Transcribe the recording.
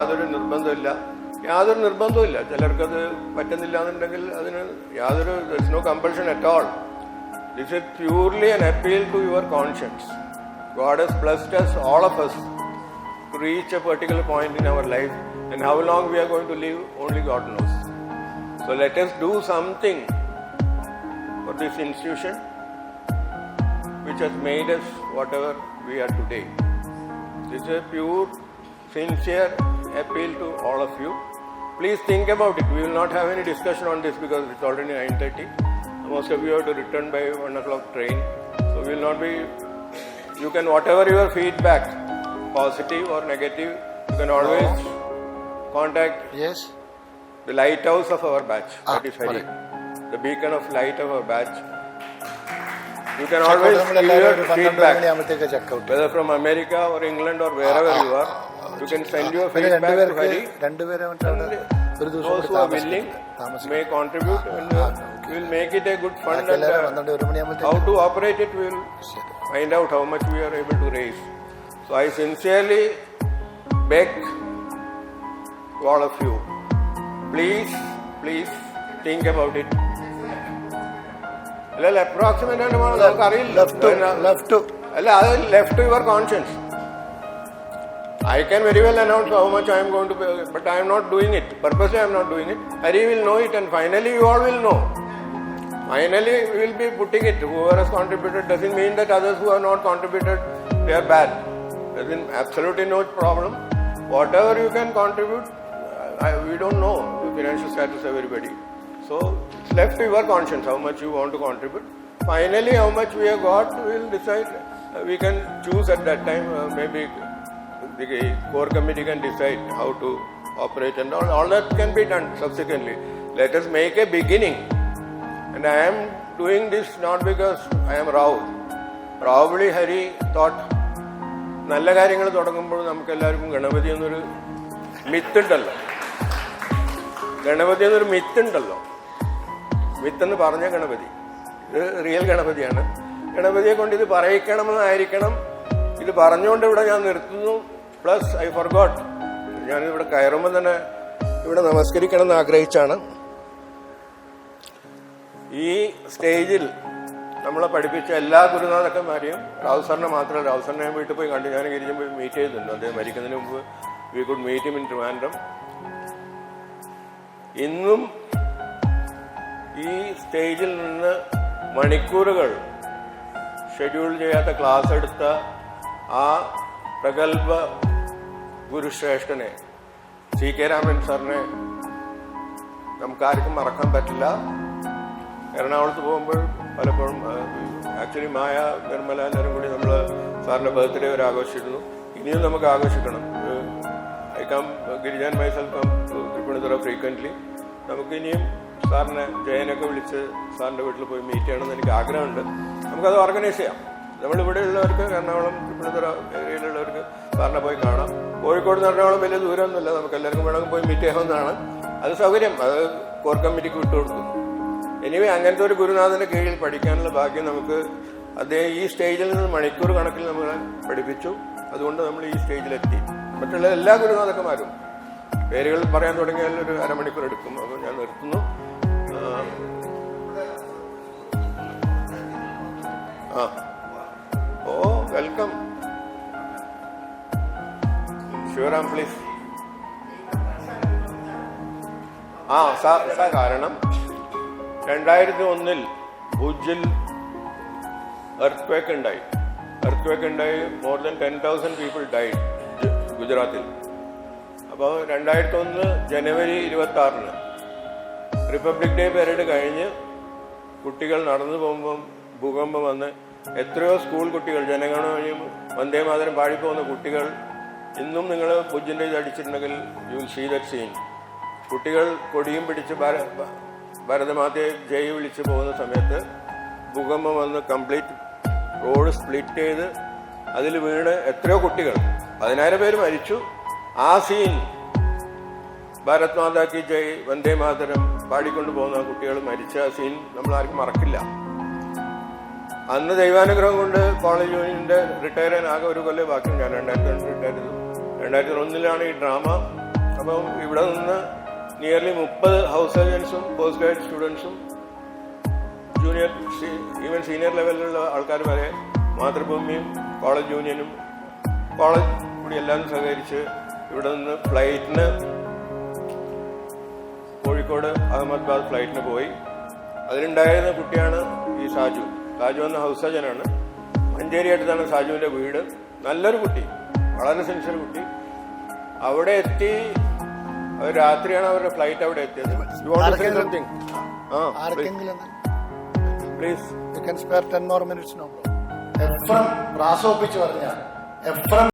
യാതൊരു നിർബന്ധമില്ല. ചിലർക്കത് പറ്റുന്നില്ല എന്നുണ്ടെങ്കിൽ അതിന് യാതൊരു no compulsion at all. This is purely an appeal to your conscience. God has blessed us, all of us, to reach a particular point in our life, and how long we are going to live, only God knows. So let us do something for this institution which has made us whatever we are today. This is a pure, sincere appeal to all of you. Please think about it. We will not have any discussion on this because it's already 9:30. Most of you have to return by 1 o'clock train. So we will not be... You can, whatever your feedback, positive or negative, you can always contact the lighthouse of our batch. That is Hari. The beacon of light of our batch. You can always give your feedback, whether from America or England or wherever you are. You can send your feedback to Hari. Those who are willing may contribute, and we will make it a good fund, and how to operate it we will find out how much we are able to raise. So I sincerely beg to all of you, please think about it. Approximate left to your conscience. I can very well announce how much I am going to pay, but I am not doing it. Purposely I am not doing it. Hari will know it, and finally you all will know. Finally we will be putting it. Whoever has contributed doesn't mean that others who have not contributed, they are bad. There is absolutely no problem. Whatever you can contribute, we don't know the financial status of everybody. So it's left to your conscience how much you want to contribute. Finally how much we have got, we will decide. We can choose at that time. Maybe the core committee can decide how to operate, and all that can be done subsequently. Let us make a beginning. And I am doing this not because I am Rahul. Probably Hari thought, നല്ല കാര്യങ്ങൾ തുടങ്ങുമ്പോൾ നമുക്ക് എല്ലാവർക്കും ഗണപതി എന്നൊരു മിത്തുണ്ടല്ലോ. ഗണപതി എന്നൊരു മിത്തുണ്ടല്ലോ. മിത്തെന്ന് പറഞ്ഞ ഗണപതി, ഇത് real ഗണപതിയാണ്. ഗണപതിയെ കൊണ്ട് ഇത് പറയിക്കണമെന്നായിരിക്കണം. ഇത് പറഞ്ഞുകൊണ്ട് ഇവിടെ ഞാൻ നിർത്തുന്നു. പ്ലസ് ഐ ഫോർഗോട്ട്, ഞാനിവിടെ കയറുമ്പോൾ തന്നെ ഇവിടെ നമസ്കരിക്കണം എന്ന് ആഗ്രഹിച്ചാണ്. ഈ സ്റ്റേജിൽ നമ്മളെ പഠിപ്പിച്ച എല്ലാ ഗുരുനാഥക്കന്മാരെയും, റാവു സാറിനെ മാത്രമല്ല, റാവു സാറിനെ ഞാൻ വീട്ടിൽ പോയി കണ്ടു. ഞാൻ ഗിരിജൻ പോയി മീറ്റ് ചെയ്തിട്ടുണ്ട്. അദ്ദേഹം മരിക്കുന്നതിന് മുമ്പ് we could meet him in Trivandrum. ഇന്നും ഈ സ്റ്റേജിൽ നിന്ന് മണിക്കൂറുകൾ ഷെഡ്യൂൾ ചെയ്യാത്ത ക്ലാസ് എടുത്ത ആ പ്രഗത്ഭ ഗുരുശ്രേഷ്ഠനെ, സി കെ രാമൻ സാറിനെ നമുക്കാർക്കും മറക്കാൻ പറ്റില്ല. എറണാകുളത്ത് പോകുമ്പോൾ പലപ്പോഴും ആക്ച്വലി മായ, നിർമ്മല എല്ലാവരും കൂടി നമ്മൾ സാറിൻ്റെ ബർത്ത്ഡേ ഒരു ആഘോഷിച്ചിരുന്നു. ഇനിയും നമുക്ക് ആഘോഷിക്കണം. ഐ കം ഗിരിജാൻ മൈസെൽഫ് കം തൃപ്പൂണിത്തുറ ഫ്രീക്വൻ്റ്ലി. നമുക്ക് ഇനിയും സാറിനെ, ജയനൊക്കെ വിളിച്ച് സാറിൻ്റെ വീട്ടിൽ പോയി മീറ്റ് ചെയ്യണമെന്ന് എനിക്ക് ആഗ്രഹമുണ്ട്. നമുക്കത് ഓർഗനൈസ് ചെയ്യാം. നമ്മളിവിടെ ഉള്ളവർക്ക്, എറണാകുളം തൃപ്പൂണിത്തുറ ഏരിയയിലുള്ളവർക്ക് സാറിനെ പോയി കാണാം. കോഴിക്കോട് നിന്ന് എറണാകുളം വലിയ ദൂരമൊന്നുമില്ല. നമുക്ക് എല്ലാവർക്കും വേണമെങ്കിൽ പോയി മീറ്റ് ചെയ്യാവുന്നതാണ്. അത് സൗകര്യം, അത് കോർ കമ്മിറ്റിക്ക് വിട്ടുകൊടുക്കും. എനിവേ, അങ്ങനത്തെ ഒരു ഗുരുനാഥന്റെ കീഴിൽ പഠിക്കാനുള്ള ഭാഗ്യം നമുക്ക്, അദ്ദേഹം ഈ സ്റ്റേജിൽ നിന്ന് മണിക്കൂർ കണക്കിൽ നമ്മളെ പഠിപ്പിച്ചു. അതുകൊണ്ട് നമ്മൾ ഈ സ്റ്റേജിലെത്തി. മറ്റുള്ള എല്ലാ ഗുരുനാഥക്കന്മാരും പേരുകൾ പറയാൻ തുടങ്ങിയാൽ ഒരു അരമണിക്കൂർ എടുക്കും. അപ്പോൾ ഞാൻ നിർത്തുന്നു. വെൽക്കം. ശിവറാം പ്ലീസ്. കാരണം 2001 ഭുജിൽ earthquake ഉണ്ടായി. മോർ ദാൻ 10,000 പീപ്പിൾ ഡൈഡ് ഗുജറാത്തിൽ. അപ്പോൾ 2001 ജനുവരി 26 റിപ്പബ്ലിക് ഡേ പരേഡ് കഴിഞ്ഞ് കുട്ടികൾ നടന്നു പോകുമ്പം ഭൂകമ്പം വന്ന് എത്രയോ സ്കൂൾ കുട്ടികൾ, ജനഗണമനയും വന്ദേമാതരം പാടിപ്പോകുന്ന കുട്ടികൾ, ഇന്നും നിങ്ങൾ ഭുജിൻ്റെ ഇത് അടിച്ചിട്ടുണ്ടെങ്കിൽ you will see that scene. കുട്ടികൾ കൊടിയും പിടിച്ച് ഭാരതമാതയെ ജയ് വിളിച്ച് പോകുന്ന സമയത്ത് ഭൂകമ്പം വന്ന് കംപ്ലീറ്റ് റോഡ് സ്പ്ലിറ്റ് ചെയ്ത് അതിൽ വീണ് എത്രയോ കുട്ടികൾ, 10,000 പേര് മരിച്ചു. ആ സീൻ, ഭാരത് മാതാ കി ജയ്, വന്ദേ മാതരം പാടിക്കൊണ്ട് പോകുന്ന കുട്ടികൾ മരിച്ച ആ സീൻ നമ്മൾ ആർക്കും മറക്കില്ല. അന്ന് ദൈവാനുഗ്രഹം കൊണ്ട് കോളേജ് യൂണിയന്റെ റിട്ടയർ ചെയ്യാൻ ആകെ ഒരു കൊല്ലം ബാക്കി. ഞാൻ 2002 റിട്ടയർ ചെയ്തു. 2001 ഈ ഡ്രാമ അപ്പം ഇവിടെ നിന്ന് നിയർലി 30 ഹൗസ് സർജൻസും പോസ്റ്റ് ഗ്രാജുവേറ്റ് സ്റ്റുഡൻസും ജൂനിയർ ഈവൻ സീനിയർ ലെവലിലുള്ള ആൾക്കാർ വരെ മാതൃഭൂമിയും കോളേജ് യൂണിയനും കോളേജ് കൂടി എല്ലാവരും സഹകരിച്ച് ഇവിടെ നിന്ന് ഫ്ലൈറ്റിന് കോഴിക്കോട് അഹമ്മദാബാദ് ഫ്ലൈറ്റിന് പോയി. അതിലുണ്ടായിരുന്ന കുട്ടിയാണ് ഈ സാജു. സാജു എന്ന ഹൗസ് സർജനാണ്. മഞ്ചേരി അടുത്താണ് സാജുവിന്റെ വീട്. നല്ലൊരു കുട്ടി, വളരെ സിൻസിയർ കുട്ടി. അവിടെ എത്തി, രാത്രിയാണ് അവരുടെ ഫ്ലൈറ്റ് അവിടെ എത്തിയത്. Please. You can spare 10 more minutes, no problem. എഫ്രം റാസോപ്പിച്ച് പറഞ്ഞ എഫ്രം